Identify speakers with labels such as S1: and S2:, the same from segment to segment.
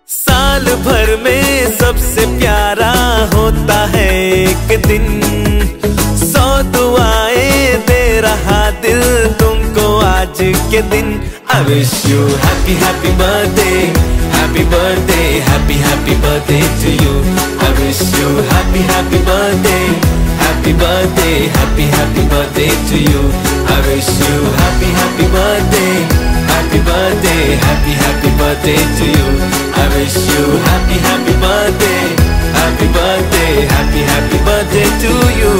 S1: साल भर में सबसे प्यारा होता है एक दिन, 100 दुआएं दे रहा दिल तुमको आज के दिन। I wish you happy happy birthday, happy birthday, happy happy birthday to you. I wish you happy happy birthday, happy birthday, happy happy birthday to you. I wish you happy happy birthday, happy birthday, happy happy birthday to you. I wish you happy happy birthday, happy birthday, happy happy birthday to you.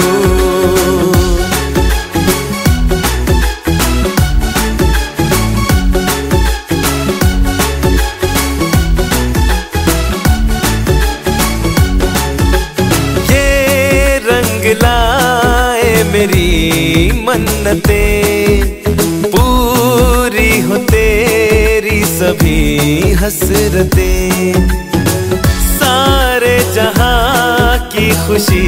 S1: लाए मेरी मन्नतें, पूरी हो तेरी सभी हसरतें, सारे जहां की खुशी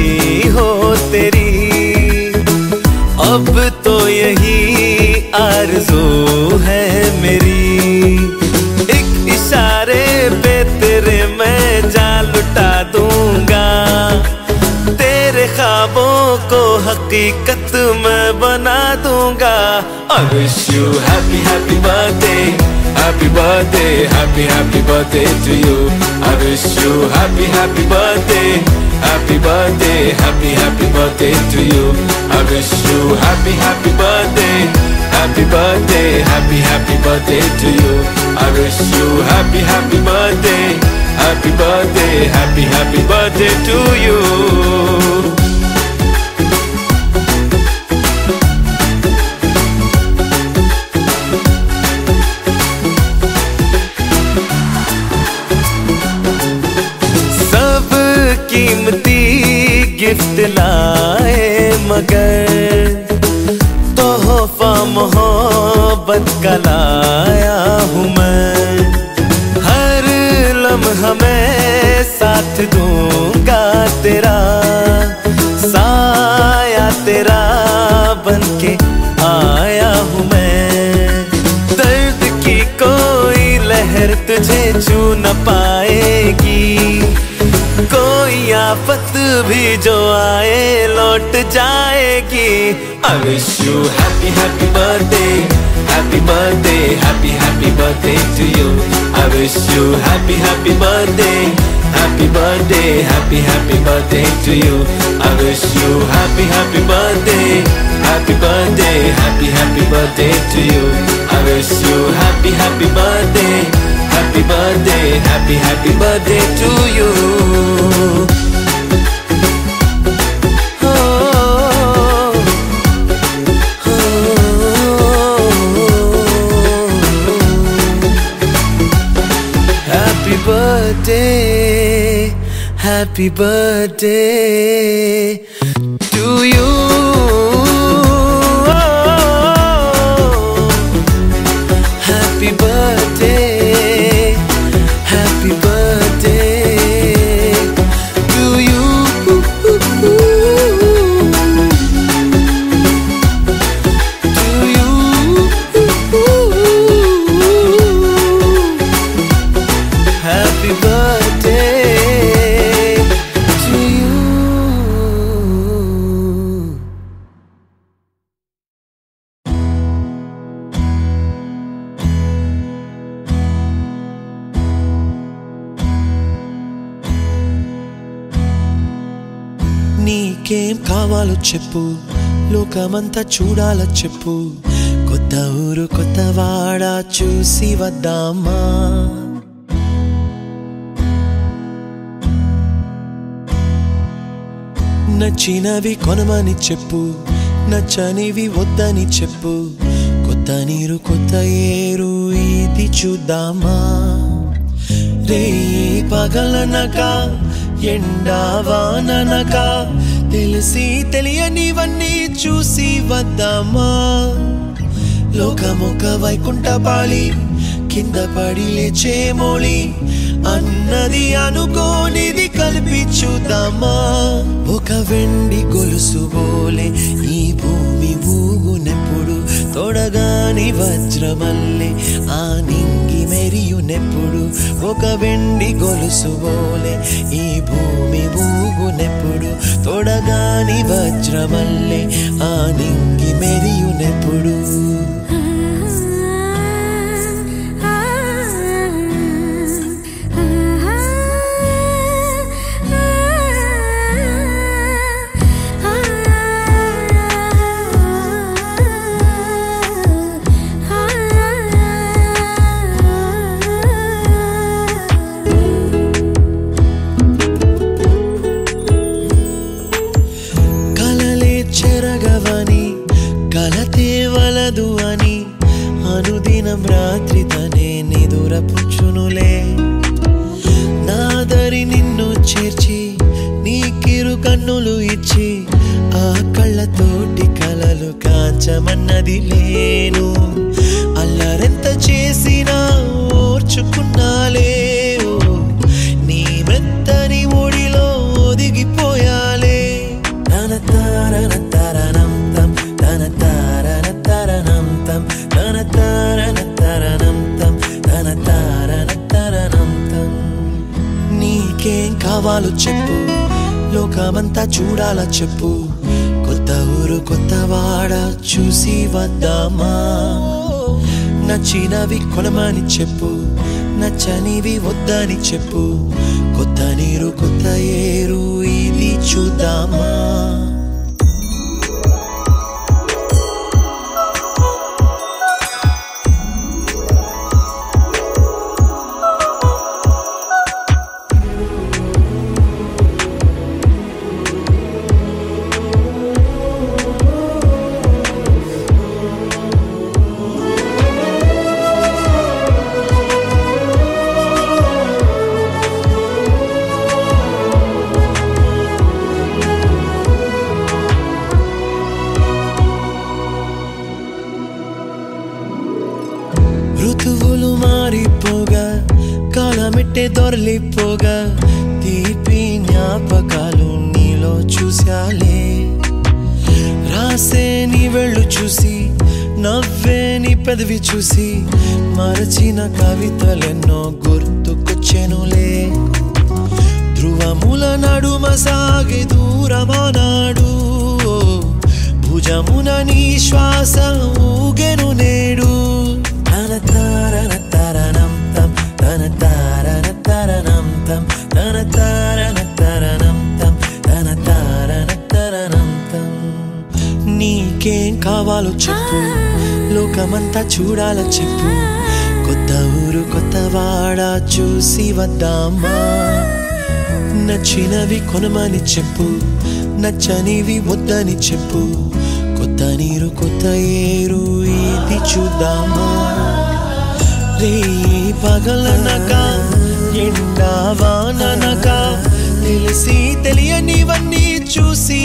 S1: हो तेरी, अब तो यही आरज़ू है मेरी। एक इशारे पे तेरे मैं जान लुटा दूंगा, तेरे ख्वाबों को हकीकत मैं बना दूंगा। I wish you happy happy birthday, happy birthday, happy happy birthday to you. I wish you happy happy birthday, happy birthday, happy happy birthday to you. I wish you happy happy birthday, happy birthday, happy happy birthday to you. I wish you happy happy birthday, happy birthday, happy happy birthday to you. सब कीमती gift लाए मगर तोहफा मोहब्बत का लाया हूँ मैं। हर लम्हा मैं साथ दूंगा तेरा, साया तेरा बनके आया हूँ मैं। दर्द की कोई लहर तुझे छू न पाएगी, कोई आफत भी जो आए लौट जाएगी। I wish you happy happy birthday, happy birthday, happy happy birthday to you. I wish you happy happy birthday, happy birthday, happy happy birthday to you. I wish you happy happy birthday, happy birthday, happy happy birthday to you. I wish you happy happy birthday, happy birthday, happy happy birthday to you. Happy birthday, happy birthday to you. Happy birthday, happy birthday to you. To you. Happy birthday to you. నీకేం కావాలో చెప్పు, లోకమంతా చూడాలో చెప్పు, కొత్త ఊరు కొత్త వాడ చూసి వద్దామా. నచ్చినవి కొనమని చెప్పు, నచ్చనివి వద్దని చెప్పు, కొత్త నీరు కొత్త ఏరు ఇది చూద్దామా. రే పగలనక ఎండా వాననక తెలిసి తెలియనివన్నీ చూసి వద్దామా. లోకమొక వైకుంఠపాళి, కింద పడి లేచే మోళి, అన్నది అనుకోనిది కలిపి చూద్దామా ఒక వెండి గొలుసు బోలే ఈ భూమి ఊగునెప్పుడు తొడగాని వజ్రమల్లె ఆ నింగి మెరియునెప్పుడు ఒక వెండి గొలుసు బోలే ఈ భూమి ఊగునెప్పుడు తొడగాని వజ్రమల్లె ఆ నింగి మెరియునెప్పుడు చెరగవని కలతే వలదు అని అనుదినం రాత్రి తనే నిదురపుచ్చునులే నాదరి నిన్ను చేర్చి నీకిరు కన్నులు ఇచ్చి ఆ కళ్ళతోటి కలలు కాంచమన్నది లేను అల్లరెంత చేసినా ఓర్చుకున్నాలే నీ మెత్తని ఒడిలో ఒదిగిపోయాలే నీకేం కావాలో చెప్పు లోకమంతా చూడాల చెప్పు కొత్త ఊరు కొత్త వాడ చూసి వద్దామా నచ్చినవి కొనమని చెప్పు నచ్చనివి వద్దని చెప్పు కొత్త నీరు కొత్త ఏరు ఇది చూద్దామా ఋతువులు మారిపోగా కాలమెట్టే దొరలిపోగా తీపి జ్ఞాపకాలు నీలో చూశాలే రాసే నీ వెళ్ళు చూసి నవ్వే నీ పెదవి చూసి మరచిన కవితలెన్నో గుర్తుకొచ్చెనులే ధ్రువముల నడుమ సాగే దూరమానాడు భుజమున నీ శ్వాస ఊగెను నేడు నీకేం కావాలో చెప్పు లోకమంతా చూడాల చెప్పు కొత్త ఊరు కొత్త వాడ చూసి వద్దామా నచ్చినవి కొనమని చెప్పు నచ్చనివి వద్దని చెప్పు కొత్త నీరు కొత్త ఏరు ఇది చూద్దామా రే పగలనక ఎండా వాననక తెలిసి తెలియనివన్నీ చూసి